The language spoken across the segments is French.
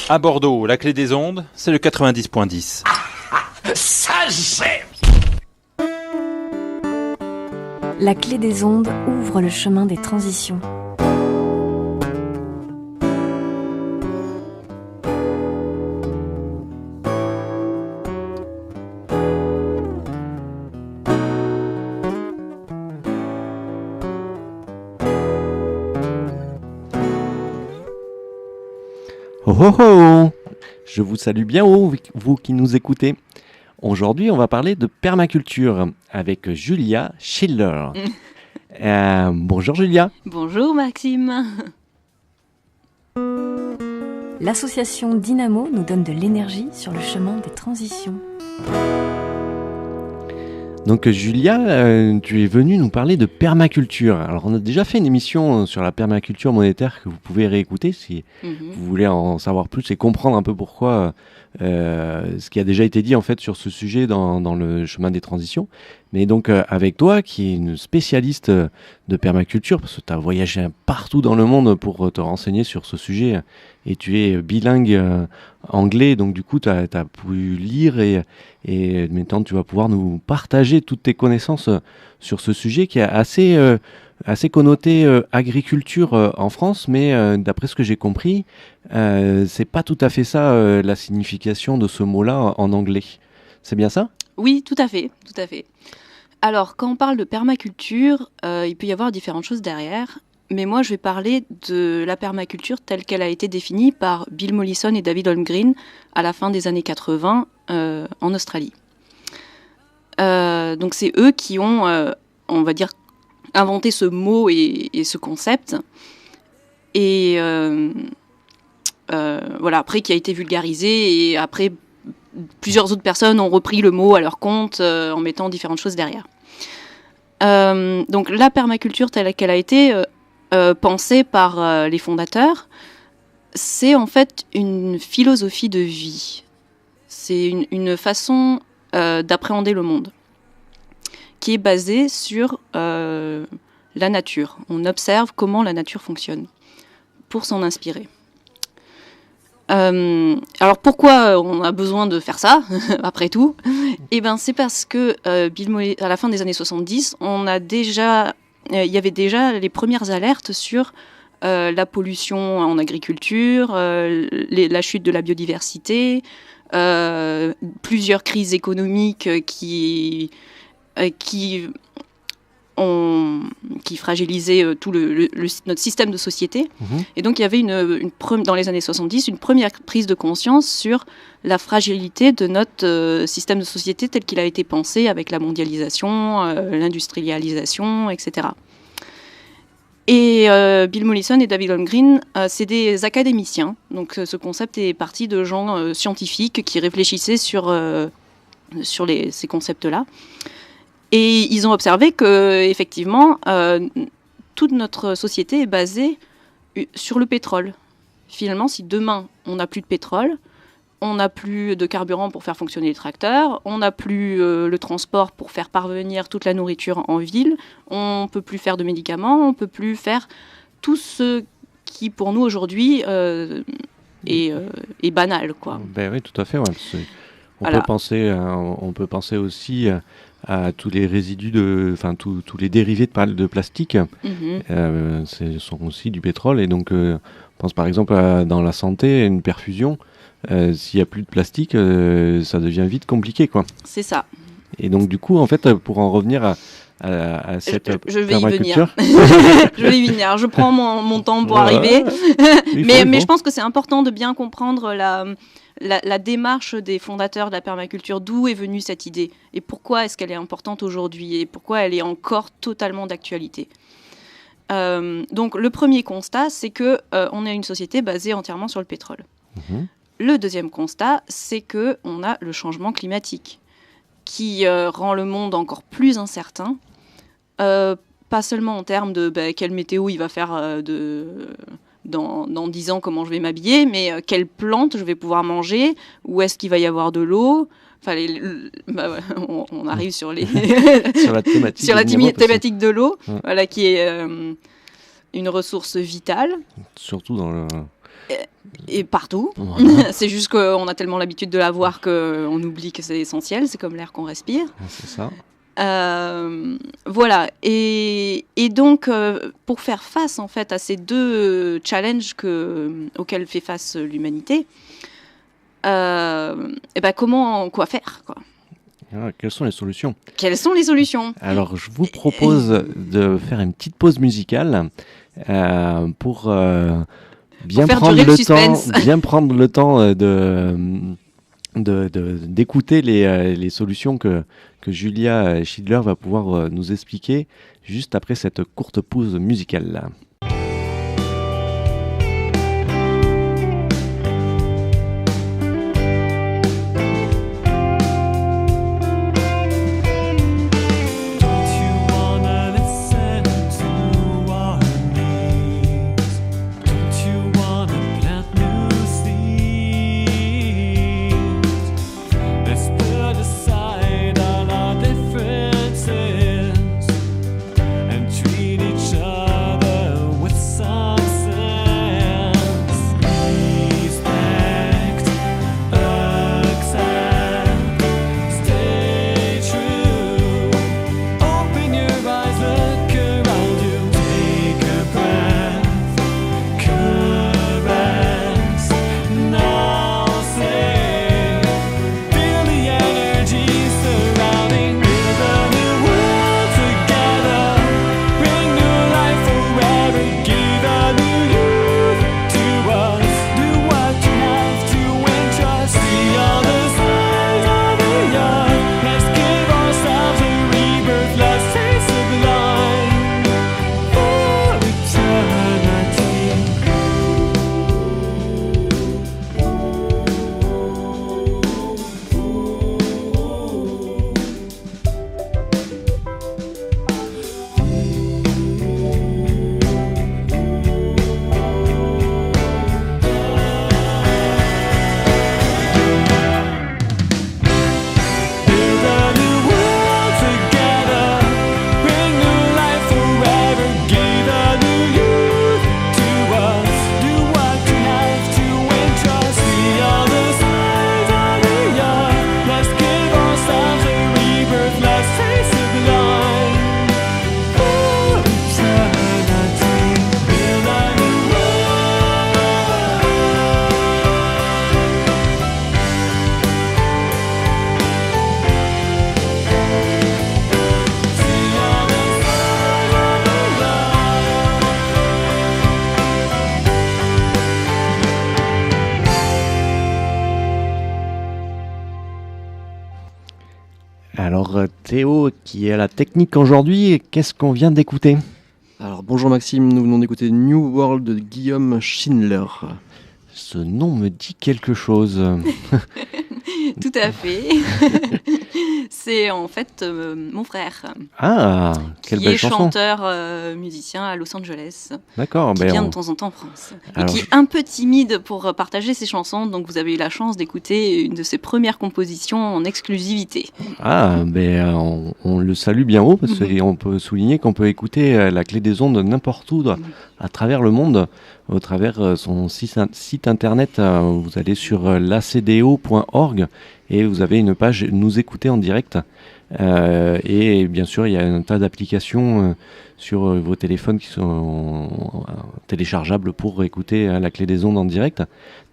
À Bordeaux, la clé des ondes, c'est le 90.10. Ça j'aime. La clé des ondes ouvre le chemin des transitions. Oh oh oh! Je vous salue bien haut, vous qui nous écoutez. Aujourd'hui, on va parler de permaculture avec Julia Schiller. Bonjour Julia. Bonjour Maxime. L'association Dynamo nous donne de l'énergie sur le chemin des transitions. Donc Julia, tu es venue nous parler de permaculture. Alors on a déjà fait une émission sur la permaculture monétaire que vous pouvez réécouter si vous voulez en savoir plus et comprendre un peu pourquoi ce qui a déjà été dit en fait sur ce sujet dans le chemin des transitions. Mais donc avec toi qui es une spécialiste de permaculture, parce que tu as voyagé partout dans le monde pour te renseigner sur ce sujet et tu es bilingue anglais, donc du coup tu as pu lire et maintenant tu vas pouvoir nous partager toutes tes connaissances sur ce sujet qui est assez connoté agriculture en France, mais d'après ce que j'ai compris, c'est pas tout à fait ça la signification de ce mot-là en anglais. C'est bien ça ? Oui, tout à fait. Alors, quand on parle de permaculture, il peut y avoir différentes choses derrière, mais moi je vais parler de la permaculture telle qu'elle a été définie par Bill Mollison et David Holmgren à la fin des années 80 en Australie. Donc c'est eux qui ont, on va dire, inventé ce mot et ce concept. Et voilà, après qui a été vulgarisé et après plusieurs autres personnes ont repris le mot à leur compte en mettant différentes choses derrière. Donc la permaculture telle qu'elle a été pensée par les fondateurs, c'est en fait une philosophie de vie. C'est une façon d'appréhender le monde qui est basée sur la nature. On observe comment la nature fonctionne pour s'en inspirer. Alors pourquoi on a besoin de faire ça, après tout ? Eh ben, c'est parce que à la fin des années 70, il y avait déjà les premières alertes sur la pollution en agriculture, la chute de la biodiversité, plusieurs crises économiques qui fragilisaient tout notre système de société. Et donc il y avait dans les années 70 une première prise de conscience sur la fragilité de notre système de société tel qu'il a été pensé avec la mondialisation, l'industrialisation, etc. Et Bill Mollison et David Holmgren, c'est des académiciens. Donc ce concept est parti de gens scientifiques qui réfléchissaient sur ces concepts-là. Et ils ont observé que, effectivement, toute notre société est basée sur le pétrole. Finalement, si demain on n'a plus de pétrole, on n'a plus de carburant pour faire fonctionner les tracteurs, on n'a plus le transport pour faire parvenir toute la nourriture en ville, on ne peut plus faire de médicaments, on ne peut plus faire tout ce qui, pour nous, aujourd'hui, est banal, quoi. Ben oui, tout à fait. Ouais, Voilà. On peut penser aussi à tous les résidus tous les dérivés de plastique. Ce sont aussi du pétrole. Et donc, on pense par exemple dans la santé, une perfusion. S'il n'y a plus de plastique, ça devient vite compliqué, quoi. C'est ça. Et donc, du coup, en fait, pour en revenir à cette je vais y permaculture... Je vais y venir. Je prends mon temps pour arriver. Mais je pense que c'est important de bien comprendre la démarche des fondateurs de la permaculture, d'où est venue cette idée et pourquoi est-ce qu'elle est importante aujourd'hui et pourquoi elle est encore totalement d'actualité. Donc le premier constat, c'est qu'on a une société basée entièrement sur le pétrole. Le deuxième constat, c'est qu'on a le changement climatique qui rend le monde encore plus incertain, pas seulement en termes de quelle météo il va faire dans 10 ans, comment je vais m'habiller, mais quelles plantes je vais pouvoir manger, où est-ce qu'il va y avoir de l'eau. Enfin, on arrive sur sur la thématique de l'eau, voilà, qui est une ressource vitale. Surtout Et partout. Voilà. C'est juste qu'on a tellement l'habitude de la voir qu'on oublie que c'est essentiel. C'est comme l'air qu'on respire. C'est ça. Voilà. Et donc, pour faire face en fait à ces deux challenges auxquels fait face l'humanité, quoi faire, quoi. Alors, quelles sont les solutions ? Quelles sont les solutions ? Alors, je vous propose de faire une petite pause musicale pour bien prendre le temps d'écouter les solutions que Julia Schindler va pouvoir nous expliquer juste après cette courte pause musicale. Treat each other with some Alors Théo, qui est à la technique aujourd'hui, qu'est-ce qu'on vient d'écouter ? Alors bonjour Maxime, nous venons d'écouter New World de Guillaume Schindler. Ce nom me dit quelque chose. Tout à fait. C'est en fait mon frère. Ah, quelle belle chanson. Qui est chanteur, musicien à Los Angeles. D'accord. Qui vient de temps en temps en France. Alors, et qui est un peu timide pour partager ses chansons. Donc vous avez eu la chance d'écouter une de ses premières compositions en exclusivité. Ah, on le salue bien haut parce qu'on peut souligner qu'on peut écouter La Clé des Ondes n'importe où à travers le monde. Au travers son site internet, vous allez sur lacdo.org et vous avez une page Nous écouter en direct. Et bien sûr, il y a un tas d'applications sur vos téléphones qui sont téléchargeables pour écouter La Clé des Ondes en direct,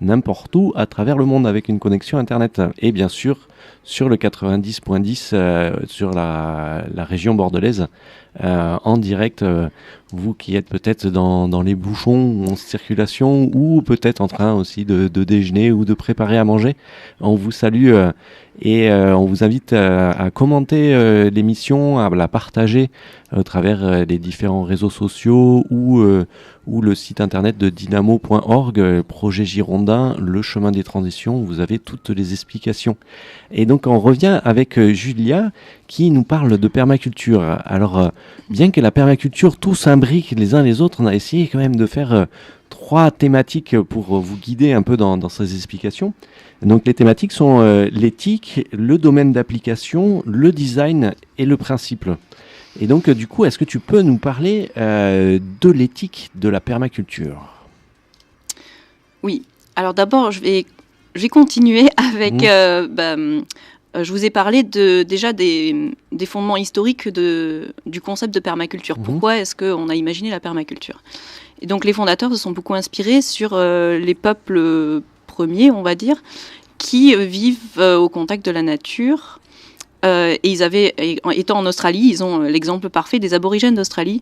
n'importe où à travers le monde avec une connexion internet. Et bien sûr, sur le 90.10 sur la région bordelaise, en direct, vous qui êtes peut-être dans les bouchons en circulation ou peut-être en train aussi de déjeuner ou de préparer à manger, on vous salue et on vous invite à commenter l'émission, à la partager à travers les différents réseaux sociaux ou le site internet de dynamo.org, projet Girondin, le chemin des transitions, vous avez toutes les explications. Et donc on revient avec Julia qui nous parle de permaculture. Alors bien que la permaculture tout s'imbrique les uns les autres, on a essayé quand même de faire 3 thématiques pour vous guider un peu dans ces explications. Donc les thématiques sont l'éthique, le domaine d'application, le design et le principe. Et donc du coup, est-ce que tu peux nous parler de l'éthique de la permaculture ? Oui. Alors d'abord, je vais continuer avec... je vous ai parlé déjà des fondements historiques du concept de permaculture. Pourquoi est-ce qu'on a imaginé la permaculture ? Et donc les fondateurs se sont beaucoup inspirés sur les peuples premiers, on va dire, qui vivent au contact de la nature. Et étant en Australie, ils ont l'exemple parfait des aborigènes d'Australie,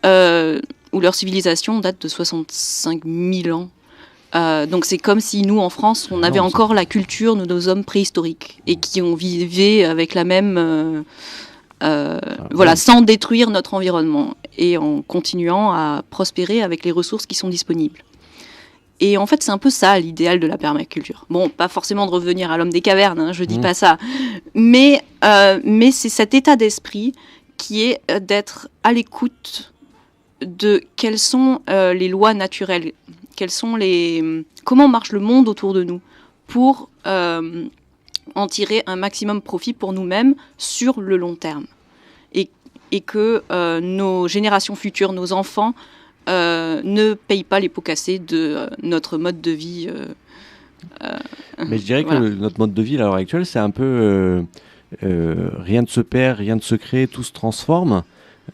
où leur civilisation date de 65 000 ans. Donc c'est comme si nous, en France, on avait encore la culture de nos hommes préhistoriques et qui ont vivé avec la même... sans détruire notre environnement et en continuant à prospérer avec les ressources qui sont disponibles. Et en fait, c'est un peu ça l'idéal de la permaculture. Bon, pas forcément de revenir à l'homme des cavernes, je dis pas ça, mais c'est cet état d'esprit qui est d'être à l'écoute de quelles sont les lois naturelles, comment marche le monde autour de nous, pour en tirer un maximum profit pour nous-mêmes sur le long terme. Et que nos générations futures, nos enfants, ne payent pas les pots cassés de notre mode de vie. Mais je dirais que notre mode de vie à l'heure actuelle, c'est un peu rien ne se perd, rien ne se crée, tout se transforme.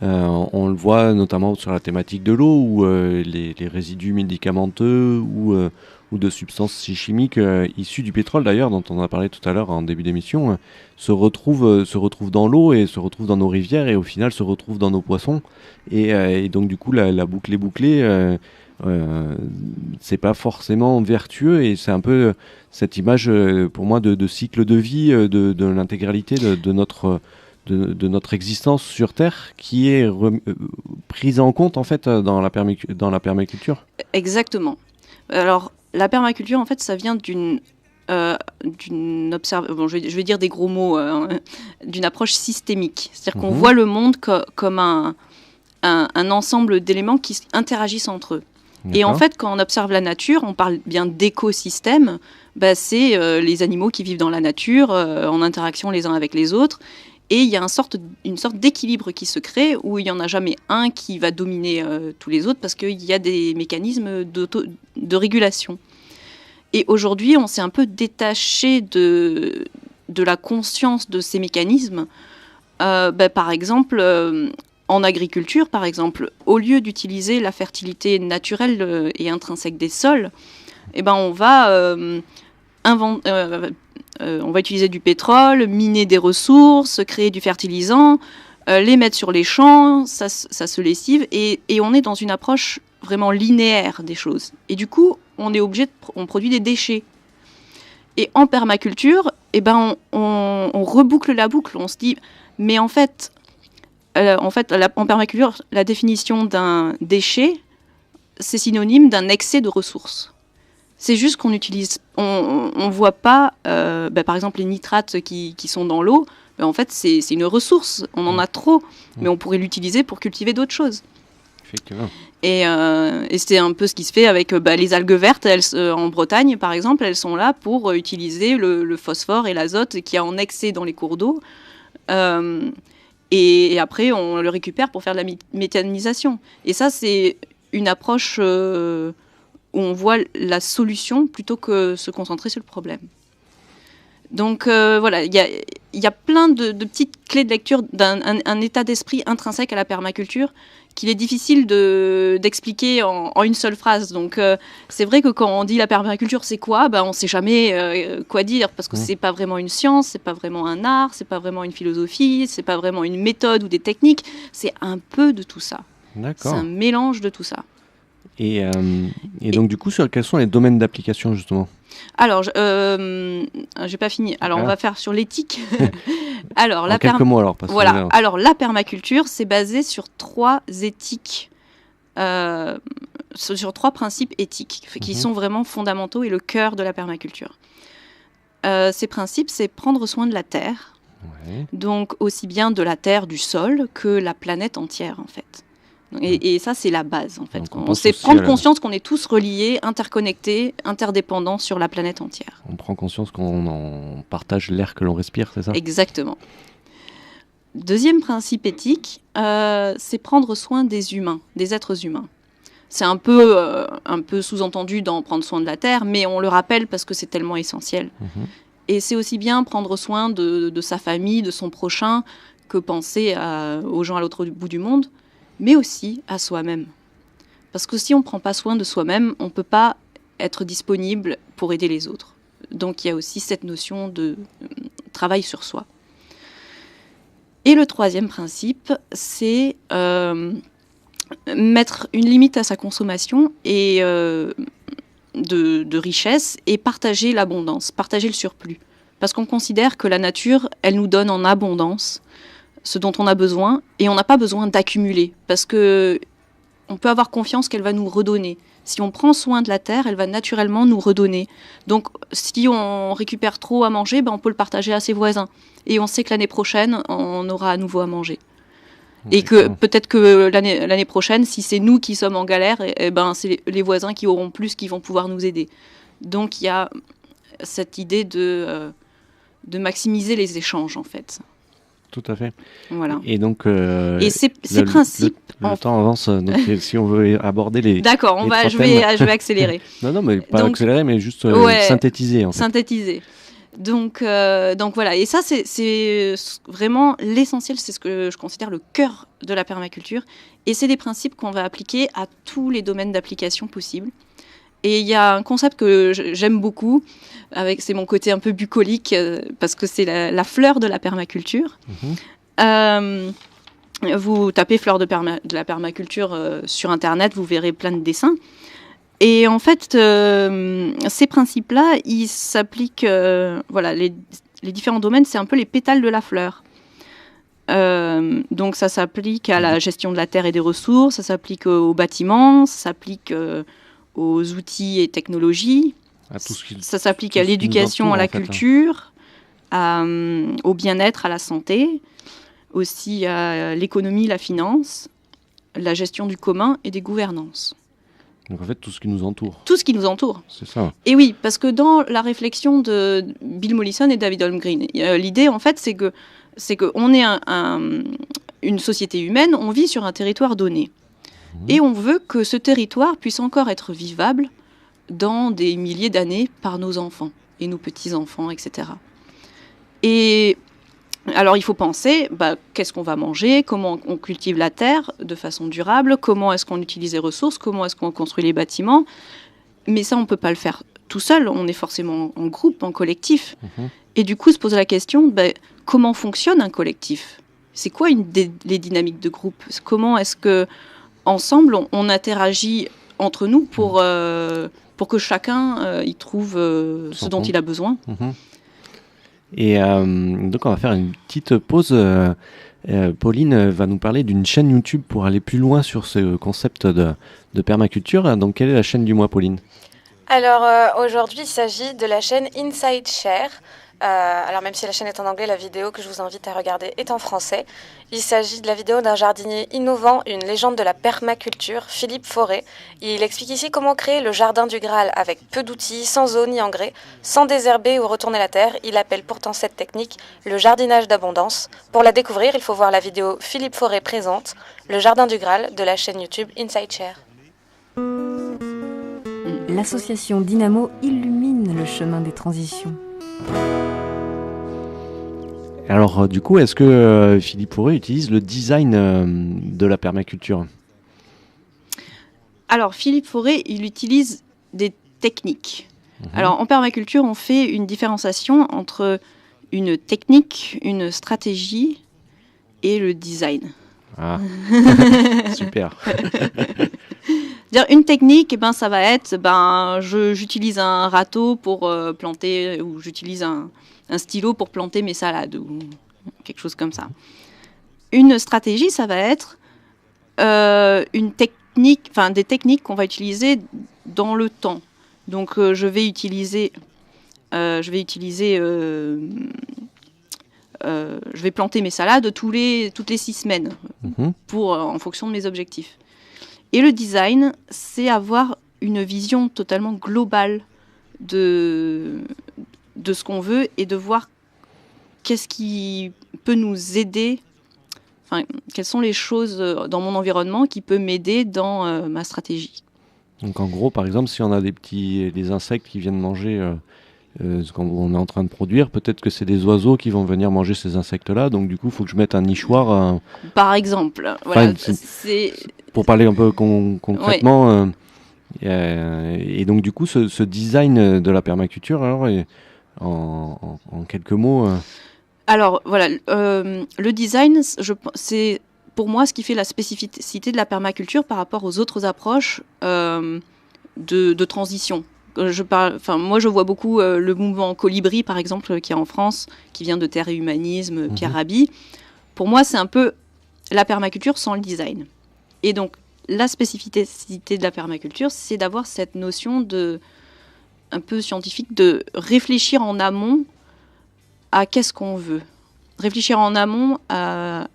On le voit notamment sur la thématique de l'eau, où les résidus médicamenteux ou de substances chimiques issues du pétrole d'ailleurs, dont on a parlé tout à l'heure en début d'émission, se retrouvent dans l'eau et se retrouvent dans nos rivières et au final se retrouvent dans nos poissons. Et donc du coup la boucle est bouclée. C'est pas forcément vertueux et c'est un peu cette image pour moi de cycle de vie de l'intégralité de notre existence sur Terre qui est prise en compte en fait dans la permaculture. Exactement. Alors la permaculture en fait ça vient d'une je vais dire des gros mots, d'une approche systémique. C'est-à-dire qu'on voit le monde comme un ensemble d'éléments qui interagissent entre eux. D'accord. Et en fait, quand on observe la nature, on parle bien d'écosystème, c'est les animaux qui vivent dans la nature, en interaction les uns avec les autres. Et il y a une sorte d'équilibre qui se crée, où il n'y en a jamais un qui va dominer tous les autres, parce qu'il y a des mécanismes de régulation. Et aujourd'hui, on s'est un peu détaché de la conscience de ces mécanismes. Par exemple, en agriculture, par exemple, au lieu d'utiliser la fertilité naturelle et intrinsèque des sols, on va utiliser du pétrole, miner des ressources, créer du fertilisant, les mettre sur les champs, ça se lessive, et on est dans une approche vraiment linéaire des choses. Et du coup, on produit des déchets. Et en permaculture, on reboucle la boucle. On se dit, mais en fait, en permaculture, la définition d'un déchet, c'est synonyme d'un excès de ressources. C'est juste qu'on utilise, on voit pas, par exemple, les nitrates qui sont dans l'eau. En fait, c'est une ressource. On en a trop, mais on pourrait l'utiliser pour cultiver d'autres choses. Effectivement. Et c'est un peu ce qui se fait avec les algues vertes. En Bretagne, par exemple, elles sont là pour utiliser le phosphore et l'azote qui est en excès dans les cours d'eau. Et après, on le récupère pour faire de la méthanisation. Et ça, c'est une approche où on voit la solution plutôt que se concentrer sur le problème. Donc il y a plein de petites clés de lecture d'un état d'esprit intrinsèque à la permaculture qu'il est difficile d'expliquer en une seule phrase. Donc c'est vrai que quand on dit la permaculture c'est quoi, on ne sait jamais quoi dire, parce que c'est pas vraiment une science, c'est pas vraiment un art, c'est pas vraiment une philosophie, c'est pas vraiment une méthode ou des techniques, c'est un peu de tout ça. D'accord. C'est un mélange de tout ça. Et donc du coup, quels sont les domaines d'application justement ? Alors, j'ai pas fini. Alors, on va faire sur l'éthique. Alors, quelques mots alors. Voilà. Alors, la permaculture, c'est basé sur trois éthiques, sur trois principes éthiques qui sont vraiment fondamentaux et le cœur de la permaculture. Ces principes, c'est prendre soin de la terre, donc aussi bien de la terre, du sol, que la planète entière, en fait. Et ça, c'est la base, en fait. C'est prendre conscience qu'on est tous reliés, interconnectés, interdépendants sur la planète entière. On prend conscience qu'on partage l'air que l'on respire, c'est ça ? Exactement. Deuxième principe éthique, c'est prendre soin des humains, des êtres humains. C'est un peu sous-entendu dans prendre soin de la terre, mais on le rappelle parce que c'est tellement essentiel. Et c'est aussi bien prendre soin de sa famille, de son prochain, que penser aux gens à l'autre bout du monde, mais aussi à soi-même. Parce que si on ne prend pas soin de soi-même, on ne peut pas être disponible pour aider les autres. Donc il y a aussi cette notion de travail sur soi. Et le troisième principe, c'est mettre une limite à sa consommation et de richesse et partager l'abondance, partager le surplus. Parce qu'on considère que la nature, elle nous donne en abondance ce dont on a besoin et on n'a pas besoin d'accumuler parce que on peut avoir confiance qu'elle va nous redonner. Si on prend soin de la terre, elle va naturellement nous redonner. Donc si on récupère trop à manger, on peut le partager à ses voisins. Et on sait que l'année prochaine, on aura à nouveau à manger. Et que peut-être que l'année prochaine, si c'est nous qui sommes en galère, c'est les voisins qui auront plus qui vont pouvoir nous aider. Donc il y a cette idée de maximiser les échanges en fait. Tout à fait. Voilà. Et donc, et ces principes. Le temps avance, donc si on veut aborder les. D'accord, je vais accélérer. non, mais pas accélérer, mais juste synthétiser. En fait. Synthétiser. Donc voilà, et ça c'est vraiment l'essentiel, c'est ce que je considère le cœur de la permaculture, et c'est des principes qu'on va appliquer à tous les domaines d'application possibles. Et il y a un concept que j'aime beaucoup, c'est mon côté un peu bucolique, parce que c'est la fleur de la permaculture. Vous tapez fleur de la permaculture sur Internet, vous verrez plein de dessins. Et en fait, ces principes-là, ils s'appliquent, les différents domaines, c'est un peu les pétales de la fleur. Donc ça s'applique à la gestion de la terre et des ressources, ça s'applique aux bâtiments, ça s'applique aux outils et technologies, ça s'applique à l'éducation, à la culture, au bien-être, à la santé, aussi à l'économie, la finance, la gestion du commun et des gouvernances. Donc en fait, tout ce qui nous entoure. Tout ce qui nous entoure. C'est ça. Et oui, parce que dans la réflexion de Bill Mollison et David Holmgren, l'idée en fait, c'est que on est une société humaine, on vit sur un territoire donné. Et on veut que ce territoire puisse encore être vivable dans des milliers d'années par nos enfants et nos petits-enfants, etc. Et alors il faut penser, qu'est-ce qu'on va manger, comment on cultive la terre de façon durable, comment est-ce qu'on utilise les ressources, comment est-ce qu'on construit les bâtiments. Mais ça, on ne peut pas le faire tout seul, on est forcément en groupe, en collectif. Et du coup, se pose la question, comment fonctionne un collectif ? C'est quoi les dynamiques de groupe ? Comment est-ce que ensemble, on interagit entre nous pour que chacun y trouve ce dont il a besoin. Et donc, on va faire une petite pause. Pauline va nous parler d'une chaîne YouTube pour aller plus loin sur ce concept de permaculture. Donc, quelle est la chaîne du mois, Pauline ? Alors, aujourd'hui, il s'agit de la chaîne Inside Share. Alors même si la chaîne est en anglais, la vidéo que je vous invite à regarder est en français. Il s'agit de la vidéo d'un jardinier innovant, une légende de la permaculture, Philippe Forêt. Il explique ici comment créer le jardin du Graal avec peu d'outils, sans eau ni engrais, sans désherber ou retourner la terre. Il appelle pourtant cette technique le jardinage d'abondance. Pour la découvrir, il faut voir la vidéo Philippe Forêt présente, le jardin du Graal de la chaîne YouTube Inside Share. L'association Dynamo illumine le chemin des transitions. Alors, du coup, est-ce que Philippe Forêt utilise le design de la permaculture ? Alors, Philippe Forêt, il utilise des techniques. Alors, en permaculture, on fait une différenciation entre une technique, une stratégie et le design. Ah, super. Une technique, ça va être, j'utilise un râteau pour planter, ou j'utilise un stylo pour planter mes salades, ou quelque chose comme ça. Une stratégie, ça va être des techniques qu'on va utiliser dans le temps. Donc, je vais planter mes salades toutes les 6 semaines, en fonction de mes objectifs. Et le design, c'est avoir une vision totalement globale de ce qu'on veut et de voir qu'est-ce qui peut nous aider quelles sont les choses dans mon environnement qui peuvent m'aider dans ma stratégie. Donc en gros, par exemple, si on a des insectes qui viennent manger ce qu'on est en train de produire, peut-être que c'est des oiseaux qui vont venir manger ces insectes-là, donc du coup, il faut que je mette un nichoir. Par exemple, voilà, c'est... Pour parler un peu concrètement, et donc du coup, ce design de la permaculture, alors, en quelques mots... Alors voilà, le design, c'est pour moi ce qui fait la spécificité de la permaculture par rapport aux autres approches de transition. Moi, je vois beaucoup le mouvement Colibri, par exemple, qui est en France, qui vient de Terre et Humanisme, Pierre Rabhi. Pour moi, c'est un peu la permaculture sans le design. Et donc, la spécificité de la permaculture, c'est d'avoir cette notion un peu scientifique de réfléchir en amont à qu'est-ce qu'on veut. Réfléchir en amont à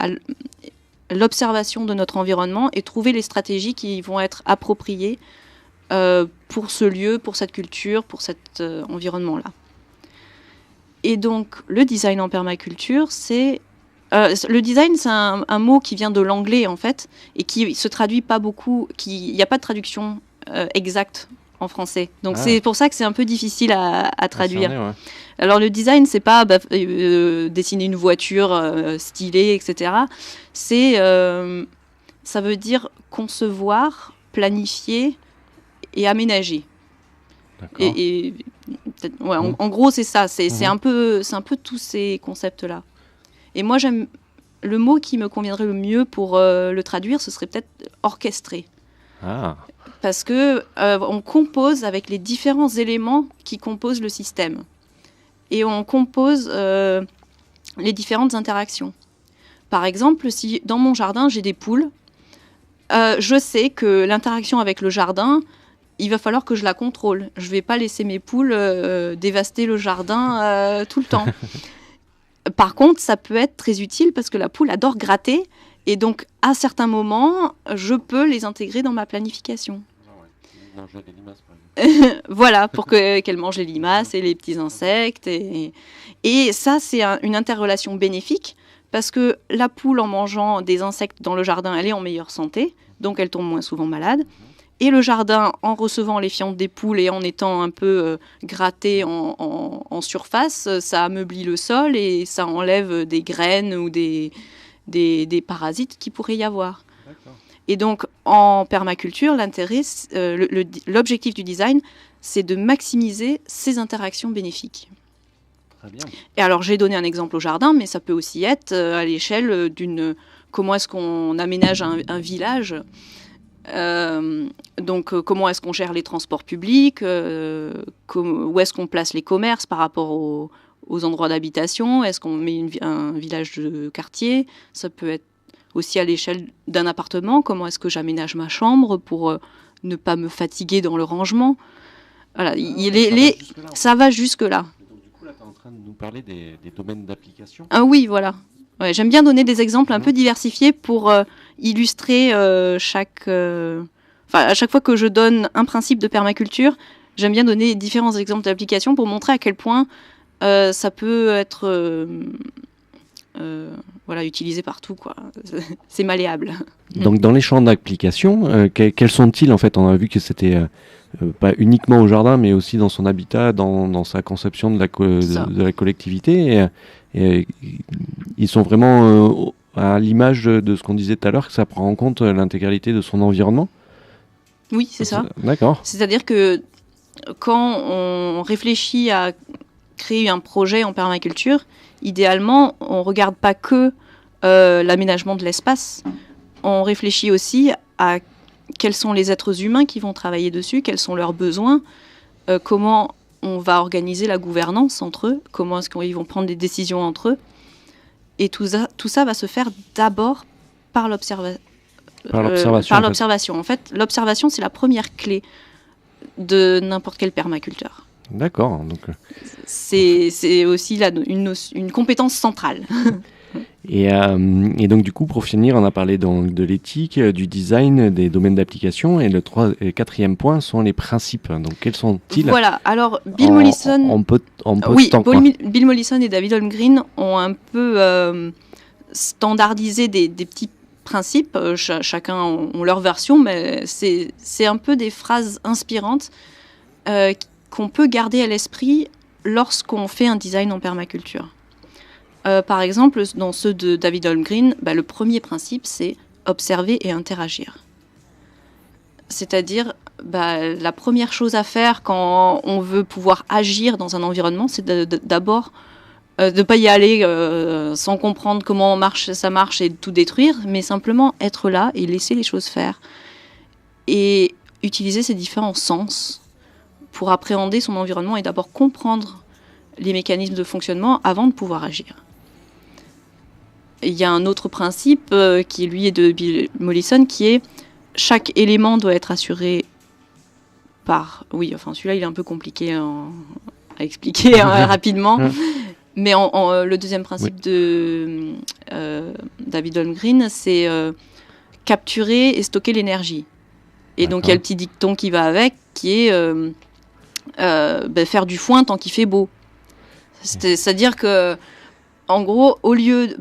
l'observation de notre environnement et trouver les stratégies qui vont être appropriées pour ce lieu, pour cette culture, pour cet environnement-là. Et donc, le design en permaculture, c'est... le design, c'est un mot qui vient de l'anglais, en fait, et qui se traduit pas beaucoup... Il n'y a pas de traduction exacte en français. Donc, c'est pour ça que c'est un peu difficile à traduire. Ouais. Alors, le design, c'est pas dessiner une voiture stylée, etc. Ça veut dire concevoir, planifier et aménager. En gros, c'est ça. C'est un peu tous ces concepts-là. Et moi, j'aime le mot qui me conviendrait le mieux pour le traduire, ce serait peut-être orchestré. Parce que on compose avec les différents éléments qui composent le système. Et on compose les différentes interactions. Par exemple, si dans mon jardin, j'ai des poules, je sais que l'interaction avec le jardin, il va falloir que je la contrôle. Je ne vais pas laisser mes poules dévaster le jardin tout le temps. Par contre, ça peut être très utile parce que la poule adore gratter. Et donc, à certains moments, je peux les intégrer dans ma planification. Voilà, pour qu'elle mange les limaces et les petits insectes. Et ça, c'est une interrelation bénéfique parce que la poule, en mangeant des insectes dans le jardin, elle est en meilleure santé, donc elle tombe moins souvent malade. Et le jardin, en recevant les fientes des poules et en étant un peu gratté en surface, ça ameublit le sol et ça enlève des graines ou des parasites qui pourraient y avoir. D'accord. Et donc, en permaculture, l'objectif du design, c'est de maximiser ces interactions bénéfiques. Très bien. Et alors, j'ai donné un exemple au jardin, mais ça peut aussi être à l'échelle d'une... Comment est-ce qu'on aménage un village ? Donc, comment est-ce qu'on gère les transports publics ? Où est-ce qu'on place les commerces par rapport aux endroits d'habitation ? Est-ce qu'on met un village de quartier ? Ça peut être aussi à l'échelle d'un appartement. Comment est-ce que j'aménage ma chambre pour ne pas me fatiguer dans le rangement ? Voilà, ça va jusque-là. Donc, du coup, là, tu es en train de nous parler des domaines d'application ? Ah oui, voilà. Ouais, j'aime bien donner des exemples un peu diversifiés pour illustrer à chaque fois que je donne un principe de permaculture, j'aime bien donner différents exemples d'application pour montrer à quel point ça peut être utilisé partout, quoi. C'est malléable. Donc dans les champs d'application, quels sont-ils en fait ? On a vu que c'était pas uniquement au jardin, mais aussi dans son habitat, dans sa conception de la collectivité. Et ils sont vraiment à l'image de ce qu'on disait tout à l'heure, que ça prend en compte l'intégralité de son environnement ? Oui, c'est ça. D'accord. C'est-à-dire que quand on réfléchit à créer un projet en permaculture, idéalement, on ne regarde pas que l'aménagement de l'espace, on réfléchit aussi à quels sont les êtres humains qui vont travailler dessus, quels sont leurs besoins, comment on va organiser la gouvernance entre eux, comment est-ce qu'ils vont prendre des décisions entre eux. Et tout ça va se faire d'abord par l'observation. En fait, l'observation, c'est la première clé de n'importe quel permaculteur. D'accord. Donc... C'est aussi une compétence centrale. Et donc du coup, pour finir, on a parlé de l'éthique, du design, des domaines d'application, et le quatrième point sont les principes. Donc quels sont-ils ? Voilà, alors Bill Mollison... En peu de temps, Bill Mollison et David Holmgreen ont un peu standardiser des petits principes, chacun ont leur version, mais c'est un peu des phrases inspirantes qu'on peut garder à l'esprit lorsqu'on fait un design en permaculture. Par exemple, dans ceux de David Holmgren, le premier principe, c'est observer et interagir. C'est-à-dire, la première chose à faire quand on veut pouvoir agir dans un environnement, c'est d'abord de ne pas y aller sans comprendre comment ça marche et tout détruire, mais simplement être là et laisser les choses faire. Et utiliser ces différents sens pour appréhender son environnement et d'abord comprendre les mécanismes de fonctionnement avant de pouvoir agir. Il y a un autre principe qui, lui, est de Bill Mollison, qui est chaque élément doit être assuré par... Oui, enfin, celui-là, il est un peu compliqué à expliquer rapidement. Mais le deuxième principe de David Holmgren, c'est capturer et stocker l'énergie. Et donc, il y a le petit dicton qui va avec, qui est faire du foin tant qu'il fait beau. C'est-à-dire que, en gros, au lieu...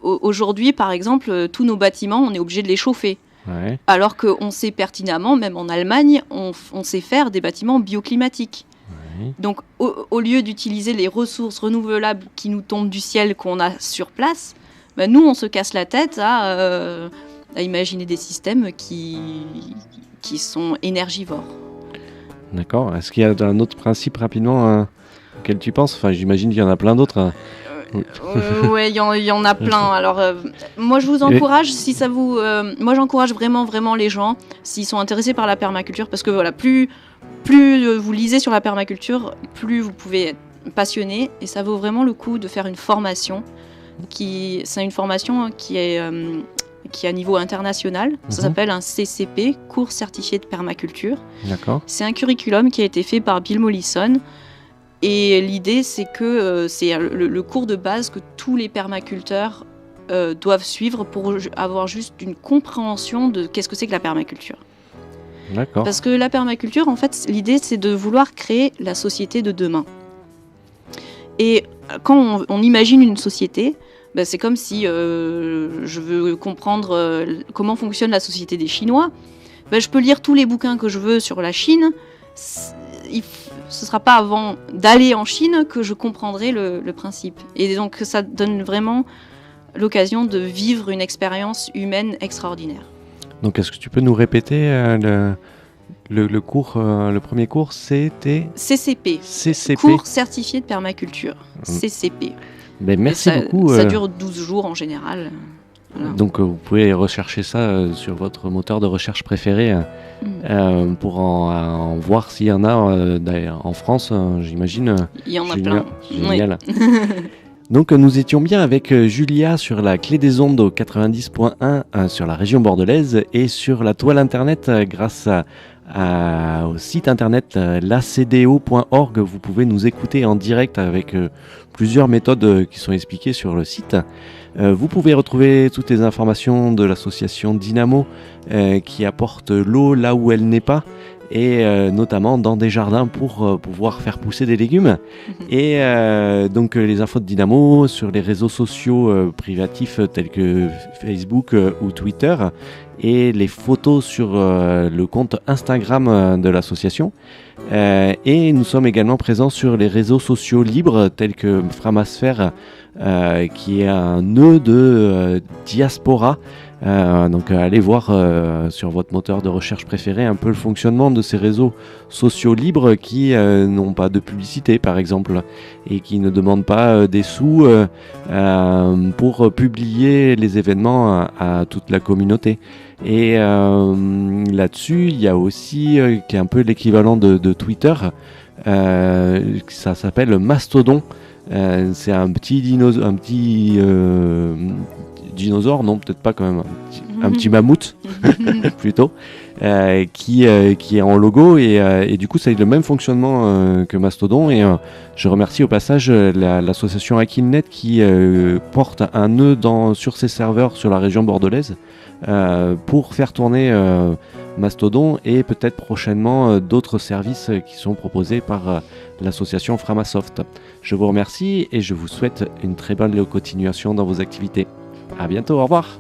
aujourd'hui, par exemple, tous nos bâtiments, on est obligé de les chauffer. Ouais. Alors qu'on sait pertinemment, même en Allemagne, on sait faire des bâtiments bioclimatiques. Ouais. Donc, au lieu d'utiliser les ressources renouvelables qui nous tombent du ciel, qu'on a sur place, nous, on se casse la tête à imaginer des systèmes qui sont énergivores. D'accord. Est-ce qu'il y a un autre principe rapidement auquel tu penses ? Enfin, j'imagine qu'il y en a plein d'autres. Ouais, il y en a plein. Alors, moi, je vous encourage, si ça vous... moi, j'encourage vraiment les gens, s'ils sont intéressés par la permaculture, parce que voilà, plus vous lisez sur la permaculture, plus vous pouvez être passionné, et ça vaut vraiment le coup de faire une formation. C'est une formation qui est à niveau international. Ça s'appelle un CCP, cours certifié de permaculture. D'accord. C'est un curriculum qui a été fait par Bill Mollison. Et l'idée, c'est que c'est le cours de base que tous les permaculteurs doivent suivre pour avoir juste une compréhension de qu'est-ce que c'est que la permaculture. D'accord. Parce que la permaculture, en fait, l'idée, c'est de vouloir créer la société de demain. Et quand on imagine une société, c'est comme si je veux comprendre comment fonctionne la société des Chinois. Je peux lire tous les bouquins que je veux sur la Chine. Ce ne sera pas avant d'aller en Chine que je comprendrai le principe. Et donc, ça donne vraiment l'occasion de vivre une expérience humaine extraordinaire. Donc, est-ce que tu peux nous répéter le cours, le premier cours, c'était CCP. Cours certifié de permaculture. CCP. Merci beaucoup. Ça dure 12 jours en général. Voilà. Donc vous pouvez rechercher ça sur votre moteur de recherche préféré pour en voir s'il y en a en France, j'imagine. Il y en a plein. Génial. Oui. Donc nous étions bien avec Julia sur la clé des ondes au 90.1 sur la région bordelaise et sur la toile internet grâce au site internet lacdo.org. Vous pouvez nous écouter en direct avec plusieurs méthodes qui sont expliquées sur le site. Vous pouvez retrouver toutes les informations de l'association Dynamo qui apporte l'eau là où elle n'est pas et notamment dans des jardins pour pouvoir faire pousser des légumes. Et donc les infos de Dynamo sur les réseaux sociaux privatifs tels que Facebook ou Twitter et les photos sur le compte Instagram de l'association. Et nous sommes également présents sur les réseaux sociaux libres tels que Framasphère qui est un nœud de diaspora. Donc allez voir sur votre moteur de recherche préféré un peu le fonctionnement de ces réseaux sociaux libres qui n'ont pas de publicité par exemple et qui ne demandent pas des sous pour publier les événements à toute la communauté. Et là-dessus il y a aussi qui est un peu l'équivalent de Twitter, ça s'appelle Mastodon. C'est un petit dinosaure, non peut-être pas quand même, un petit mammouth plutôt, qui est en logo et du coup ça a le même fonctionnement que Mastodon et je remercie au passage l'association Aquilnet qui porte un nœud sur ses serveurs sur la région bordelaise pour faire tourner Mastodon et peut-être prochainement d'autres services qui sont proposés par l'association Framasoft. Je vous remercie et je vous souhaite une très bonne continuation dans vos activités. À bientôt, au revoir.